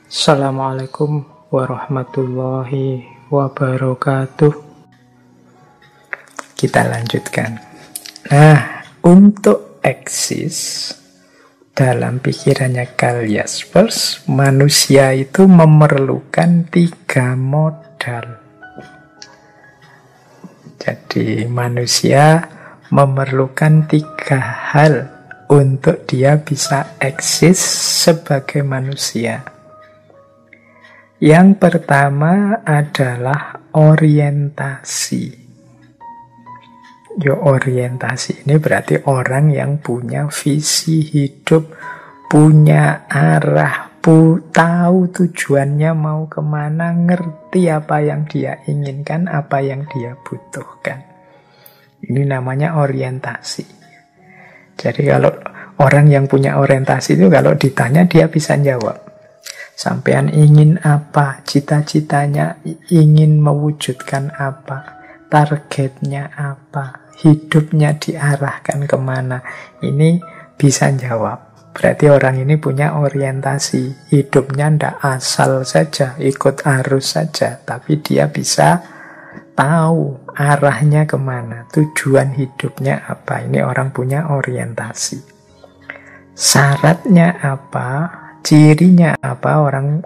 Assalamualaikum warahmatullahi wabarakatuh. Kita lanjutkan. Nah, untuk eksis dalam pikirannya Karl Jaspers, manusia itu memerlukan 3 modal. Jadi manusia memerlukan 3 hal untuk dia bisa eksis sebagai manusia. Yang pertama adalah orientasi. Orientasi ini berarti orang yang punya visi hidup, punya arah, tahu tujuannya mau kemana, ngerti apa yang dia inginkan, apa yang dia butuhkan. Ini namanya orientasi. Jadi kalau orang yang punya orientasi itu kalau ditanya dia bisa jawab. Sampean ingin apa? Cita-citanya ingin mewujudkan apa? Targetnya apa? Hidupnya diarahkan kemana? Ini bisa jawab. Berarti orang ini punya orientasi. Hidupnya ndak asal saja, ikut arus saja. Tapi dia bisa tahu arahnya kemana. Tujuan hidupnya apa? Ini orang punya orientasi. Syaratnya apa? Cirinya apa orang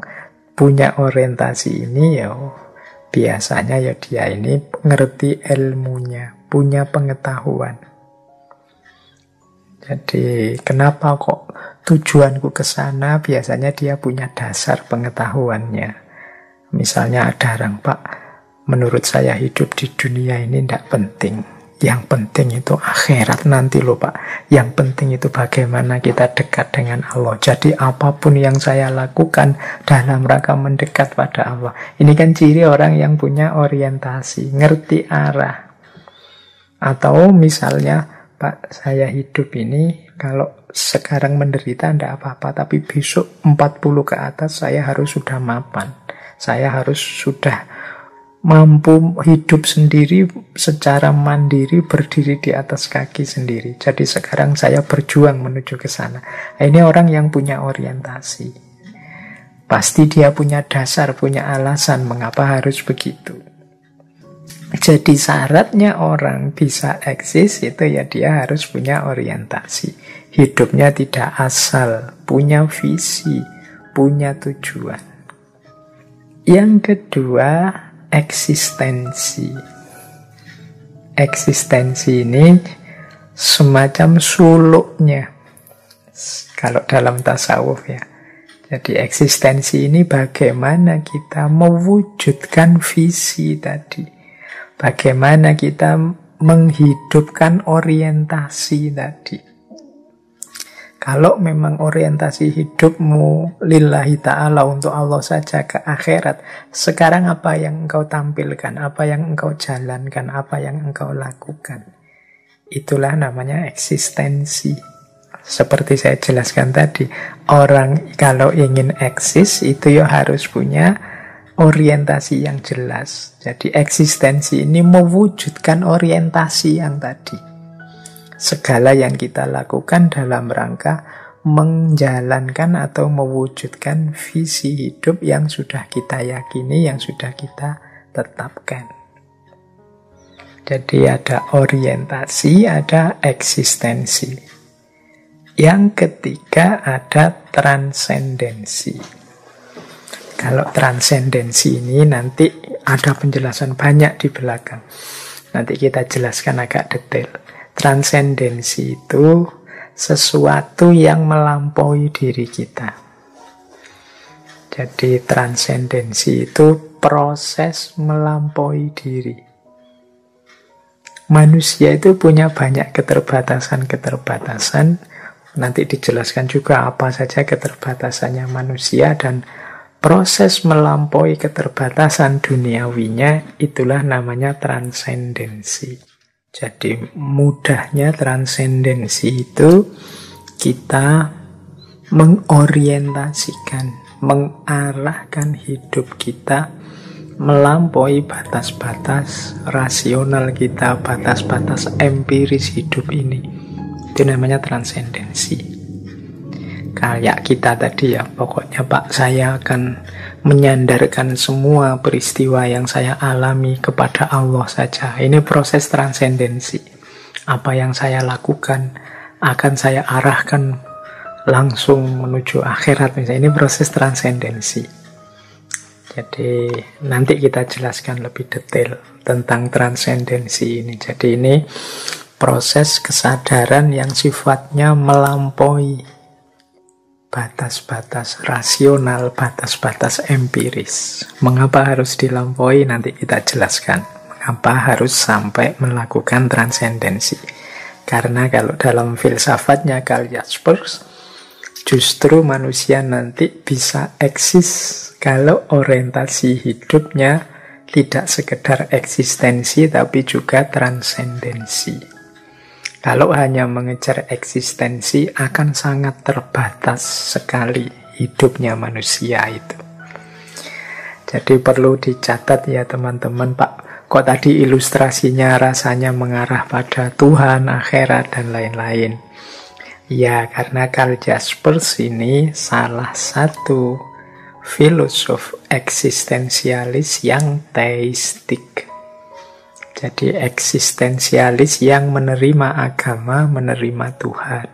punya orientasi ini? Biasanya dia ini ngerti ilmunya, punya pengetahuan. Jadi kenapa kok tujuanku ke sana? Biasanya dia punya dasar pengetahuannya. Misalnya ada orang, Pak, menurut saya hidup di dunia ini tidak penting. Yang penting itu akhirat nanti loh, Pak. Yang penting itu bagaimana kita dekat dengan Allah. Jadi apapun yang saya lakukan dalam rangka mendekat pada Allah. Ini kan ciri orang yang punya orientasi, ngerti arah. Atau misalnya, Pak, saya hidup ini kalau sekarang menderita tidak apa-apa, tapi besok 40 ke atas saya harus sudah mapan. Saya harus sudah mampu hidup sendiri secara mandiri, berdiri di atas kaki sendiri. Jadi sekarang saya berjuang menuju ke sana. Ini orang yang punya orientasi. Pasti dia punya dasar, punya alasan mengapa harus begitu. Jadi syaratnya orang bisa eksis itu dia harus punya orientasi. Hidupnya tidak asal, punya visi, punya tujuan. Yang kedua, eksistensi. Eksistensi ini semacam suluknya kalau dalam tasawuf ya. Jadi eksistensi ini bagaimana kita mewujudkan visi tadi. Bagaimana kita menghidupkan orientasi tadi. Kalau memang orientasi hidupmu lillahi ta'ala untuk Allah saja ke akhirat, sekarang apa yang engkau tampilkan, apa yang engkau jalankan, apa yang engkau lakukan. Itulah namanya eksistensi. Seperti saya jelaskan tadi, orang kalau ingin eksis itu harus punya orientasi yang jelas. Jadi eksistensi ini mewujudkan orientasi yang tadi. Segala yang kita lakukan dalam rangka menjalankan atau mewujudkan visi hidup yang sudah kita yakini, yang sudah kita tetapkan. Jadi ada orientasi, ada eksistensi. Yang ketiga ada transendensi. Kalau transendensi ini nanti ada penjelasan banyak di belakang. Nanti kita jelaskan agak detail. Transendensi itu sesuatu yang melampaui diri kita. Jadi transendensi itu proses melampaui diri. Manusia itu punya banyak keterbatasan-keterbatasan. Nanti dijelaskan juga apa saja keterbatasannya manusia dan proses melampaui keterbatasan duniawinya itulah namanya transendensi. Jadi mudahnya transendensi itu kita mengorientasikan, mengarahkan hidup kita melampaui batas-batas rasional kita, batas-batas empiris hidup ini. Itu namanya transendensi. Kayak kita tadi ya, pokoknya Pak, saya akan menyandarkan semua peristiwa yang saya alami kepada Allah saja. Ini proses transendensi. Apa yang saya lakukan akan saya arahkan langsung menuju akhirat. Misalnya, ini proses transendensi. Jadi nanti kita jelaskan lebih detail tentang transendensi ini. Jadi ini proses kesadaran yang sifatnya melampaui batas-batas rasional, batas-batas empiris. Mengapa harus dilampaui? Nanti kita jelaskan. Mengapa harus sampai melakukan transendensi? Karena kalau dalam filsafatnya Karl Jaspers, justru manusia nanti bisa eksis kalau orientasi hidupnya tidak sekedar eksistensi, tapi juga transendensi. Kalau hanya mengejar eksistensi, akan sangat terbatas sekali hidupnya manusia itu. Jadi perlu dicatat ya teman-teman, Pak. Kok tadi ilustrasinya rasanya mengarah pada Tuhan, akhirat, dan lain-lain. Ya, karena Karl Jaspers ini salah satu filosof eksistensialis yang teistik. Jadi eksistensialis yang menerima agama, menerima Tuhan.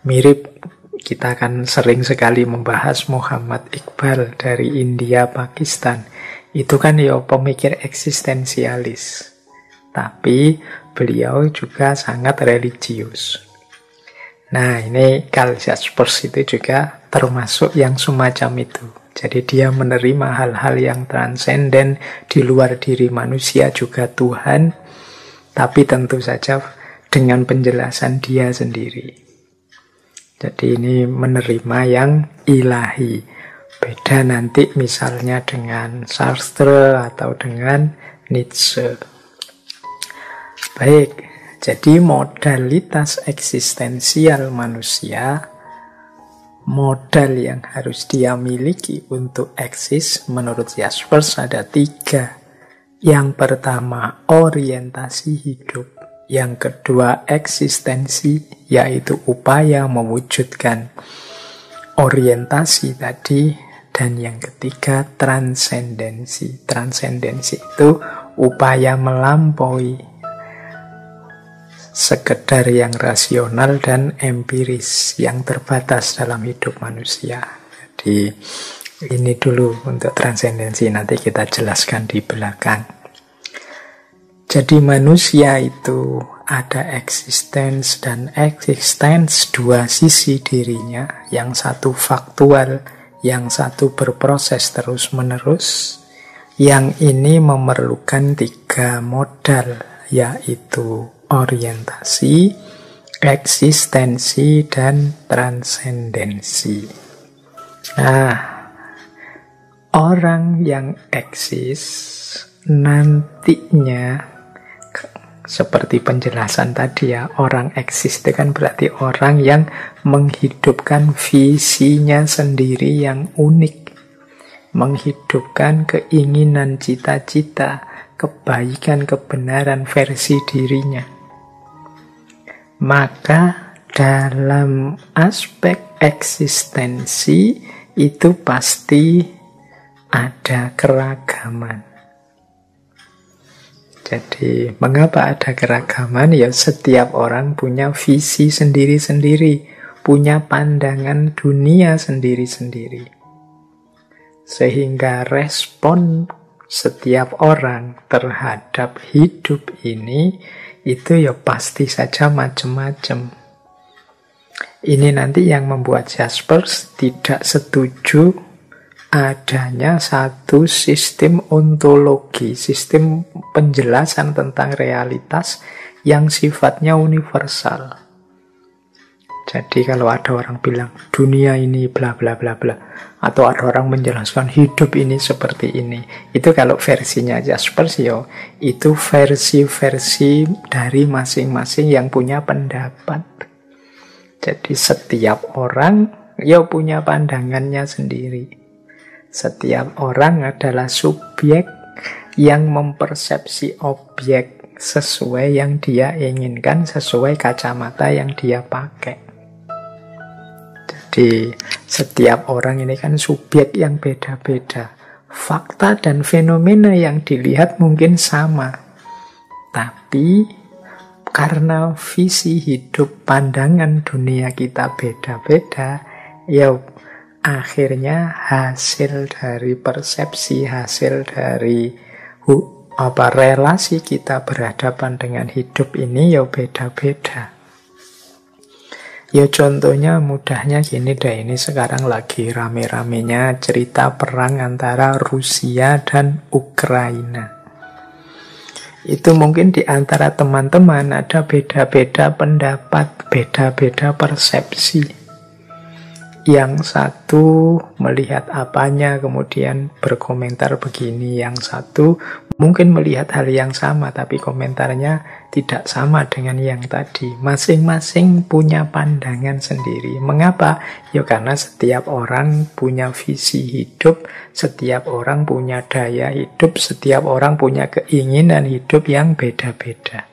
Mirip, kita kan sering sekali membahas Muhammad Iqbal dari India, Pakistan. Itu kan ya pemikir eksistensialis. Tapi beliau juga sangat religius. Nah, ini Karl Jaspers itu juga termasuk yang semacam itu. Jadi dia menerima hal-hal yang transenden di luar diri manusia, juga Tuhan, tapi tentu saja dengan penjelasan dia sendiri. Jadi ini menerima yang ilahi. Beda nanti misalnya dengan Sartre atau dengan Nietzsche. Baik, jadi modalitas eksistensial manusia, modal yang harus dia miliki untuk eksis menurut Jaspers ada 3. Yang pertama, orientasi hidup. Yang kedua, eksistensi, yaitu upaya mewujudkan orientasi tadi. Dan yang ketiga, transendensi. Transendensi itu upaya melampaui sekedar yang rasional dan empiris yang terbatas dalam hidup manusia. Jadi ini dulu untuk transendensi, nanti kita jelaskan di belakang. Jadi manusia itu ada eksistens dan eksistens, dua sisi dirinya, yang satu faktual, yang satu berproses terus-menerus. Yang ini memerlukan 3 modal, yaitu orientasi, eksistensi, dan transendensi. Nah, orang yang eksis nantinya, seperti penjelasan tadi ya, orang eksis itu kan berarti orang yang menghidupkan visinya sendiri yang unik, menghidupkan keinginan, cita-cita, kebaikan, kebenaran versi dirinya. Maka dalam aspek eksistensi itu pasti ada keragaman. Jadi mengapa ada keragaman? Ya setiap orang punya visi sendiri-sendiri, punya pandangan dunia sendiri-sendiri. Sehingga respon setiap orang terhadap hidup ini itu ya pasti saja macam-macam. Ini nanti yang membuat Jaspers tidak setuju adanya satu sistem ontologi, sistem penjelasan tentang realitas yang sifatnya universal. Jadi kalau ada orang bilang dunia ini bla bla bla bla, atau ada orang menjelaskan hidup ini seperti ini, itu kalau versinya Jaspers yo, itu versi-versi dari masing-masing yang punya pendapat. Jadi setiap orang yo punya pandangannya sendiri. Setiap orang adalah subjek yang mempersepsi objek sesuai yang dia inginkan, sesuai kacamata yang dia pakai. Jadi setiap orang ini kan subjek yang beda-beda. Fakta dan fenomena yang dilihat mungkin sama. Tapi karena visi hidup, pandangan dunia kita beda-beda, ya akhirnya hasil dari persepsi, hasil dari relasi kita berhadapan dengan hidup ini ya beda-beda. Ya contohnya mudahnya gini deh, ini sekarang lagi rame-ramenya cerita perang antara Rusia dan Ukraina. Itu mungkin di antara teman-teman ada beda-beda pendapat, beda-beda persepsi. Yang satu melihat apanya kemudian berkomentar begini, yang satu mungkin melihat hal yang sama tapi komentarnya tidak sama dengan yang tadi. Masing-masing punya pandangan sendiri. Mengapa? Ya karena setiap orang punya visi hidup, setiap orang punya daya hidup, setiap orang punya keinginan hidup yang beda-beda.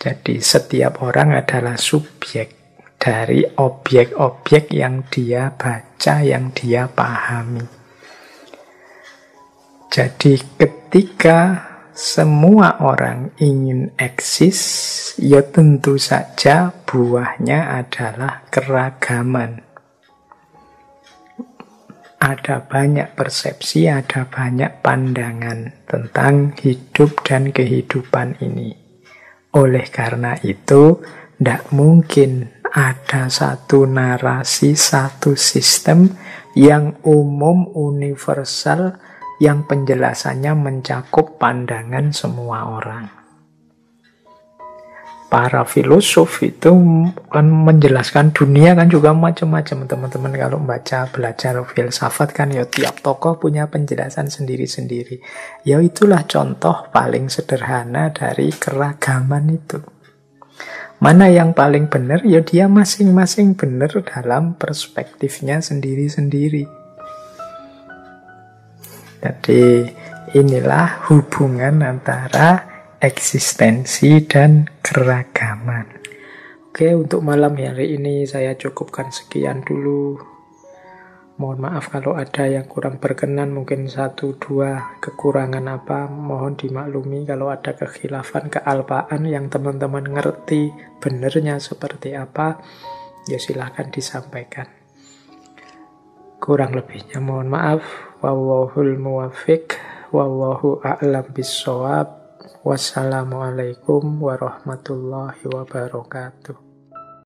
Jadi setiap orang adalah subjek dari objek-objek yang dia baca, yang dia pahami. Jadi ketika semua orang ingin eksis, ya tentu saja buahnya adalah keragaman. Ada banyak persepsi, ada banyak pandangan tentang hidup dan kehidupan ini. Oleh karena itu, tidak mungkin ada satu narasi, satu sistem yang umum, universal, yang penjelasannya mencakup pandangan semua orang. Para filosof itu kan menjelaskan dunia kan juga macam-macam. Teman-teman kalau belajar filsafat kan ya tiap tokoh punya penjelasan sendiri-sendiri. Ya itulah contoh paling sederhana dari keragaman itu. Mana yang paling benar, ya dia masing-masing benar dalam perspektifnya sendiri-sendiri. Jadi inilah hubungan antara eksistensi dan keragaman. Oke, untuk malam hari ini saya cukupkan sekian dulu. Mohon maaf kalau ada yang kurang berkenan, mungkin 1-2 kekurangan apa, mohon dimaklumi. Kalau ada kekhilafan, kealpaan yang teman-teman ngerti benernya seperti apa, ya silahkan disampaikan. Kurang lebihnya mohon maaf. Wallahul muwaffiq, wallahu a'lam bissawab. Wassalamualaikum warahmatullahi wabarakatuh.